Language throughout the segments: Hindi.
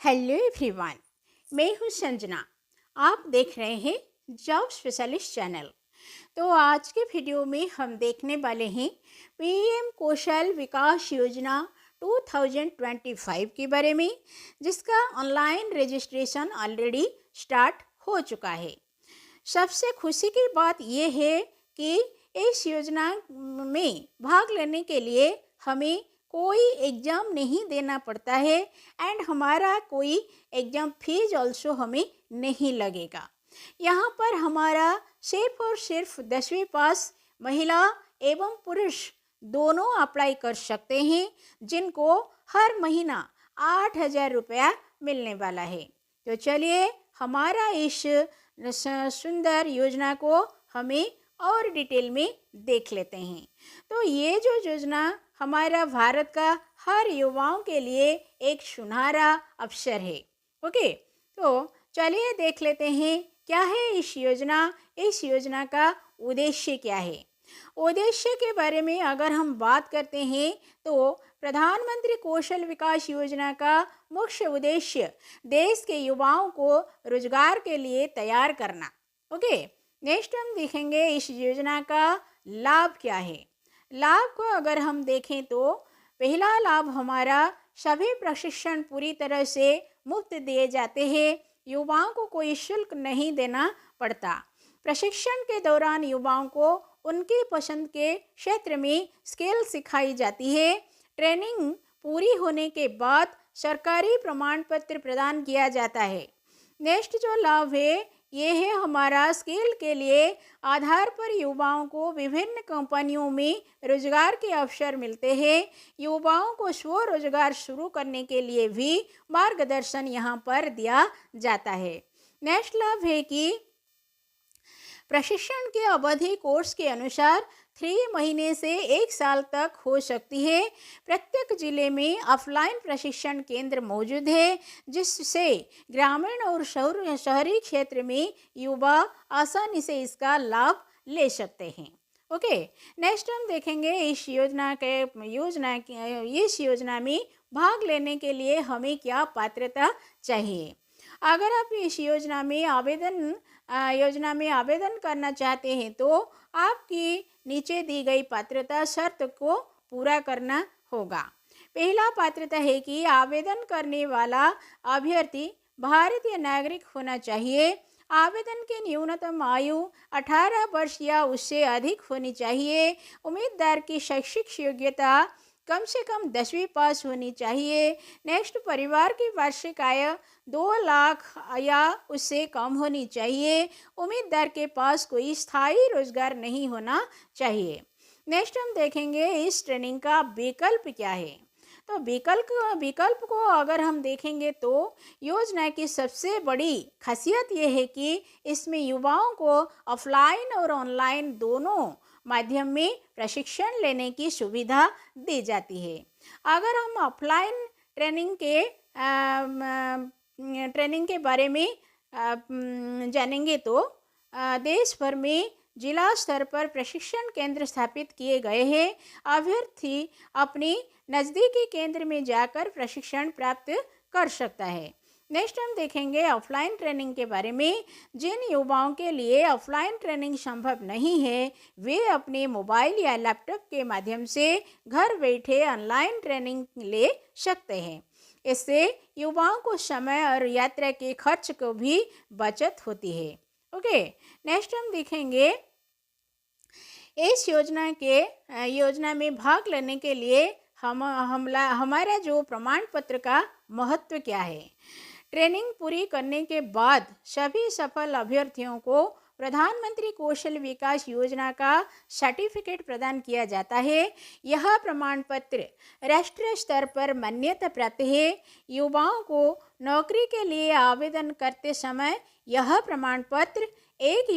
हेलो एवरीवन, मैं हूँ संजना। आप देख रहे हैं जॉब स्पेशलिस्ट चैनल। तो आज के वीडियो में हम देखने वाले हैं पीएम कौशल विकास योजना 2025 के बारे में, जिसका ऑनलाइन रजिस्ट्रेशन ऑलरेडी स्टार्ट हो चुका है। सबसे खुशी की बात यह है कि इस योजना में भाग लेने के लिए हमें कोई एग्ज़ाम नहीं देना पड़ता है एंड हमारा कोई एग्ज़ाम फीस ऑल्सो हमें नहीं लगेगा। यहाँ पर हमारा सिर्फ और सिर्फ 10वीं पास महिला एवं पुरुष दोनों अप्लाई कर सकते हैं, जिनको हर महीना 8,000 रुपया मिलने वाला है। तो चलिए हमारा इस सुंदर योजना को हमें और डिटेल में देख लेते हैं। तो ये जो योजना हमारा भारत का हर युवाओं के लिए एक सुनहरा अवसर है। ओके, तो चलिए देख लेते हैं क्या है इस योजना का उद्देश्य क्या है। उद्देश्य के बारे में अगर हम बात करते हैं तो प्रधानमंत्री कौशल विकास योजना का मुख्य उद्देश्य देश के युवाओं को रोजगार के लिए तैयार करना। ओके, नेक्स्ट हम देखेंगे इस योजना का लाभ क्या है। लाभ को अगर हम देखें तो पहला लाभ हमारा सभी प्रशिक्षण पूरी तरह से मुफ्त दिए जाते हैं। युवाओं को कोई शुल्क नहीं देना पड़ता। प्रशिक्षण के दौरान युवाओं को उनकी पसंद के क्षेत्र में स्किल सिखाई जाती है। ट्रेनिंग पूरी होने के बाद सरकारी प्रमाण पत्र प्रदान किया जाता है। नेक्स्ट जो लाभ है ये है हमारा स्किल के लिए आधार पर युवाओं को विभिन्न कंपनियों में रोजगार के अवसर मिलते हैं। युवाओं को स्वरोजगार शुरू करने के लिए भी मार्गदर्शन यहाँ पर दिया जाता है। नेक्स्ट लाभ है कि प्रशिक्षण की अवधि कोर्स के अनुसार 3 महीने से 1 साल तक हो सकती है। प्रत्येक जिले में ऑफलाइन प्रशिक्षण केंद्र मौजूद है, जिससे ग्रामीण और शहरी क्षेत्र में युवा आसानी से इसका लाभ ले सकते हैं। ओके, नेक्स्ट हम देखेंगे इस योजना में भाग लेने के लिए हमें क्या पात्रता चाहिए। अगर आप इस योजना में आवेदन करना चाहते हैं तो आपकी नीचे दी गई पात्रता शर्त को पूरा करना होगा। पहला पात्रता है कि आवेदन करने वाला अभ्यर्थी भारतीय नागरिक होना चाहिए। आवेदन की न्यूनतम आयु 18 वर्ष या उससे अधिक होनी चाहिए। उम्मीदवार की शैक्षिक योग्यता कम से कम 10वीं पास होनी चाहिए। नेक्स्ट, परिवार की वार्षिक आय 2 लाख या उससे कम होनी चाहिए। उम्मीदवार के पास कोई स्थायी रोजगार नहीं होना चाहिए। नेक्स्ट हम देखेंगे इस ट्रेनिंग का विकल्प क्या है। तो विकल्प को अगर हम देखेंगे तो योजना की सबसे बड़ी खासियत यह है कि इसमें युवाओं को ऑफलाइन और ऑनलाइन दोनों माध्यम में प्रशिक्षण लेने की सुविधा दी जाती है। अगर हम ऑफलाइन ट्रेनिंग के बारे में जानेंगे तो देश भर में जिला स्तर पर प्रशिक्षण केंद्र स्थापित किए गए हैं। अभ्यर्थी अपने नज़दीकी केंद्र में जाकर प्रशिक्षण प्राप्त कर सकता है। नेक्स्ट हम देखेंगे ऑफलाइन ट्रेनिंग के बारे में। जिन युवाओं के लिए ऑफलाइन ट्रेनिंग संभव नहीं है, वे अपने मोबाइल या लैपटॉप के माध्यम से घर बैठे ऑनलाइन ट्रेनिंग ले सकते हैं। इससे युवाओं को समय और यात्रा के खर्च को भी बचत होती है। ओके, नेक्स्ट हम देखेंगे इस योजना में भाग लेने के लिए हमारा जो प्रमाण पत्र का महत्व क्या है। ट्रेनिंग पूरी करने के बाद सभी सफल अभ्यर्थियों को प्रधानमंत्री कौशल विकास योजना का सर्टिफिकेट प्रदान किया जाता है। यह प्रमाण पत्र राष्ट्रीय स्तर पर मान्यता प्राप्त है। युवाओं को नौकरी के लिए आवेदन करते समय यह प्रमाण पत्र एक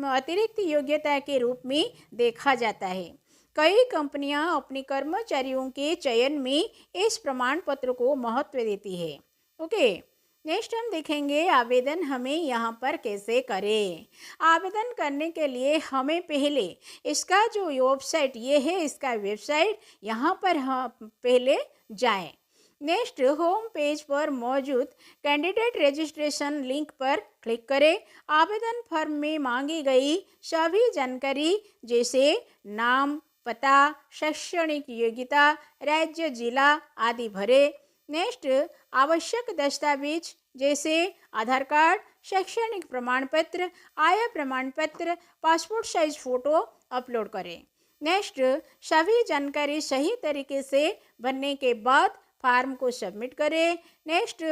अतिरिक्त योग्यता के रूप में देखा जाता है। कई कंपनियां अपने कर्मचारियों के चयन में इस प्रमाण पत्र को महत्व देती है। ओके, नेक्स्ट हम देखेंगे आवेदन हमें यहाँ पर कैसे करें। आवेदन करने के लिए हमें पहले इसका जो वेबसाइट ये है, इसका वेबसाइट यहाँ पर हम पहले जाएं। नेक्स्ट, होम पेज पर मौजूद कैंडिडेट रजिस्ट्रेशन लिंक पर क्लिक करें। आवेदन फॉर्म में मांगी गई सभी जानकारी जैसे नाम, पता, शैक्षणिक योग्यता, राज्य, जिला आदि भरें। नेक्स्ट, आवश्यक दस्तावेज जैसे आधार कार्ड, शैक्षणिक प्रमाण पत्र, आय प्रमाण पत्र, पासपोर्ट साइज फोटो अपलोड करें। नेक्स्ट, सभी जानकारी सही तरीके से भरने के बाद फार्म को सबमिट करें। नेक्स्ट,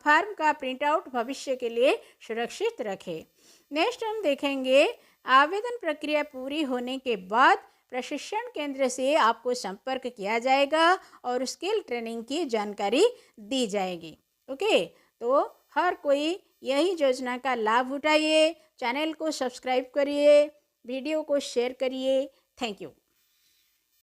फार्म का प्रिंट आउट भविष्य के लिए सुरक्षित रखें। नेक्स्ट हम देखेंगे, आवेदन प्रक्रिया पूरी होने के बाद प्रशिक्षण केंद्र से आपको संपर्क किया जाएगा और स्किल ट्रेनिंग की जानकारी दी जाएगी। ओके, तो हर कोई यही योजना का लाभ उठाइए, चैनल को सब्सक्राइब करिए, वीडियो को शेयर करिए। Thank you.